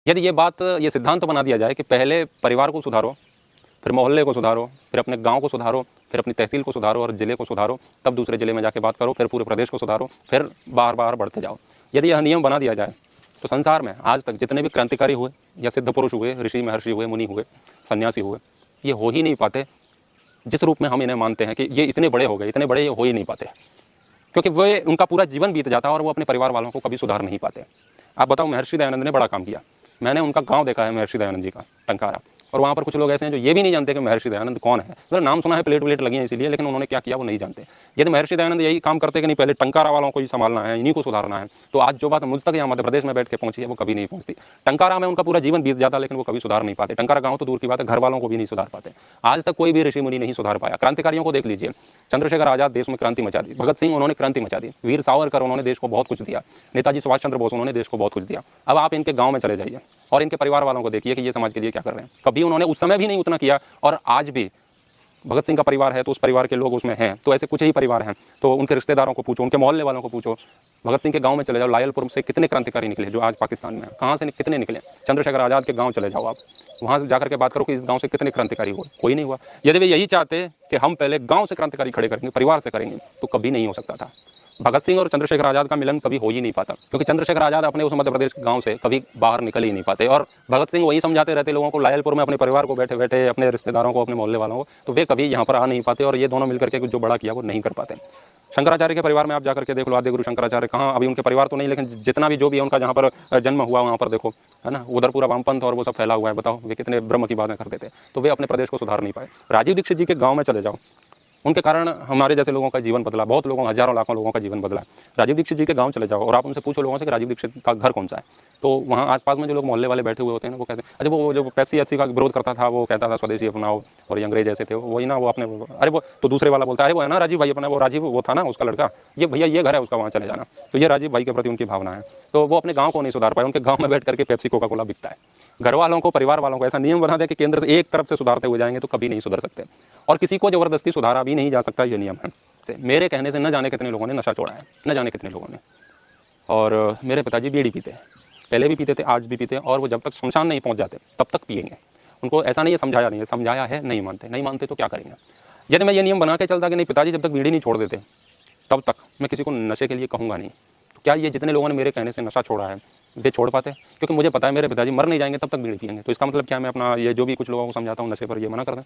यदि ये सिद्धांत बना दिया जाए कि पहले परिवार को सुधारो, फिर मोहल्ले को सुधारो, फिर अपने गांव को सुधारो, फिर अपनी तहसील को सुधारो और ज़िले को सुधारो, तब दूसरे ज़िले में जाके बात करो, फिर पूरे प्रदेश को सुधारो, फिर बार-बार बढ़ते जाओ। यदि यह नियम बना दिया जाए तो संसार में आज तक जितने भी क्रांतिकारी हुए या सिद्ध पुरुष हुए, ऋषि महर्षि हुए, मुनि हुए, सन्यासी हुए, ये हो ही नहीं पाते जिस रूप में हम इन्हें मानते हैं कि ये इतने बड़े हो गए, इतने बड़े ये हो ही नहीं पाते, क्योंकि वे उनका पूरा जीवन बीत जाता है और वो अपने परिवार वालों को कभी सुधार नहीं पाते। आप बताओ, महर्षि दयानंद ने बड़ा काम किया। मैंने उनका गांव देखा है, महर्षि दयानंद जी का, टंकारा, और वहाँ पर कुछ लोग ऐसे हैं जो ये भी नहीं जानते कि महर्षि दयानंद कौन है। मतलब नाम सुना है, प्लेट व्लेट लगी है इसीलिए, लेकिन उन्होंने क्या किया वो नहीं जानते। यदि महर्षि दयानंद यही काम करते कि नहीं पहले टंकारा वालों को ही संभालना है, इन्हीं को सुधारना है, तो आज जो बात मुझ तक यहाँ मध्य प्रदेश में बैठ के पहुंची है वो कभी नहीं पहुंचती। टंकारा में उनका पूरा जीवन बीत जाता, लेकिन वो कभी सुधार नहीं पाते। टंकारा गाँव तो दूर की बात है, घर वालों को भी नहीं सुधार पाते। आज तक कोई भी ऋषि मुनि नहीं सुधार पाया। क्रांतिकारियों को देख लीजिए, चंद्रशेखर आजाद देश में क्रांति मचा दी, भगत सिंह उन्होंने क्रांति मचा दी, वीर सावरकर उन्होंने देश को बहुत कुछ दिया, नेताजी सुभाष चंद्र बोस उन्होंने देश को बहुत कुछ दिया। अब आप इनके गाँव में चले जाइए और इनके परिवार वालों को देखिए कि ये समाज के लिए क्या कर रहे हैं। कभी उन्होंने उस समय भी नहीं उतना किया, और आज भी भगत सिंह का परिवार है तो उस परिवार के लोग उसमें हैं, तो ऐसे कुछ ही परिवार हैं, तो उनके रिश्तेदारों को पूछो, उनके मोहल्ले वालों को पूछो। भगत सिंह के गांव में चले जाओ, लायलपुर से कितने क्रांतिकारी निकले जो आज पाकिस्तान में हैं, कहाँ से कितने निकले। चंद्रशेखर आजाद के गांव चले जाओ आप, वहाँ से जाकर के बात करो कि इस गांव से कितने क्रांतिकारी हुए, कोई नहीं हुआ। यदि वे यही चाहते कि हम पहले गांव से क्रांतिकारी खड़े करेंगे, परिवार से करेंगे, तो कभी नहीं हो सकता था। भगत सिंह और चंद्रशेखर आजाद का मिलन कभी हो ही नहीं पाता, क्योंकि चंद्रशेखर आजाद अपने उस मध्य प्रदेश के गांव से कभी बाहर निकल ही नहीं पाते, और भगत सिंह वही समझाते रहते लोगों को लायलपुर में अपने परिवार को बैठे बैठे, अपने रिश्तेदारों को, अपने मोहल्ले वालों को, तो वे कभी यहाँ पर आ नहीं पाते, और ये दोनों मिलकर के जो बड़ा किया वो नहीं कर पाते। शंकराचार्य के परिवार में आप जाकर के देख लो, आद्य गुरु शंकराचार्य कहाँ, अभी उनके परिवार तो नहीं, लेकिन जितना भी जो भी है उनका जहाँ पर जन्म हुआ वहाँ पर देखो, है ना, उधर पूरा वामपंथ और वो सब फैला हुआ है। बताओ वे कितने ब्रह्म की बातें करते थे, तो वे अपने प्रदेश को सुधार नहीं पाए। राजीव दीक्षित जी के गाँव में चले जाओ, उनके कारण हमारे जैसे लोगों का जीवन बदला, बहुत लोगों, हजारों लाखों लोगों का जीवन बदला। राजीव दीक्षित जी के गांव चले जाओ और आप उनसे पूछो लोगों से कि राजीव दीक्षित का घर कौन सा है, तो वहाँ आसपास में जो लोग मोहल्ले वाले बैठे हुए होते हैं ना, वो कहते हैं अच्छा वो जो पेप्सी एप्सी का विरोध करता था, वो कहता था स्वदेशी अपनाओ, और ये अंग्रेज ऐसे थे वही ना, वो अपने, अरे वो तो दूसरे वाला बोलता है वो है ना राजीव भाई अपना, वो राजीव वो था ना उसका लड़का, ये भैया ये घर है उसका, वहाँ चले जाना। तो ये राजीव भाई के प्रति उनकी भावना है, तो वो अपने गाँव को नहीं सुधार पाए। उनके गाँव में बैठ करके पेप्सी कोका कोला बिकता है। घर वालों को, परिवार वालों को ऐसा नियम बना दे कि केंद्र से एक तरफ से सुधारते हुए जाएंगे तो कभी नहीं सुधर सकते, और किसी को जबरदस्ती सुधारा भी नहीं जा सकता, ये नियम है। मेरे कहने से न जाने कितने लोगों ने नशा छोड़ा है, न जाने कितने लोगों ने। और मेरे पिताजी बीड़ी पीते हैं, पहले भी पीते थे, आज भी पीते हैं, और वो जब तक शमशान नहीं पहुंच जाते तब तक पिएंगे। उनको ऐसा नहीं है समझाया नहीं है, समझाया है, नहीं मानते, नहीं मानते तो क्या करेंगे। यदि मैं ये नियम बना के चलता कि नहीं पिताजी जब तक बीड़ी नहीं छोड़ देते तब तक मैं किसी को नशे के लिए कहूँगा नहीं, तो क्या ये जितने लोगों ने मेरे कहने से नशा छोड़ा है वे छोड़ पाते? क्योंकि मुझे पता है मेरे पिताजी मर नहीं जाएंगे तब तक बीड़ी पिएंगे, तो इसका मतलब क्या मैं अपना ये जो भी कुछ लोगों को समझाता हूँ नशे पर, ये मना कर दें?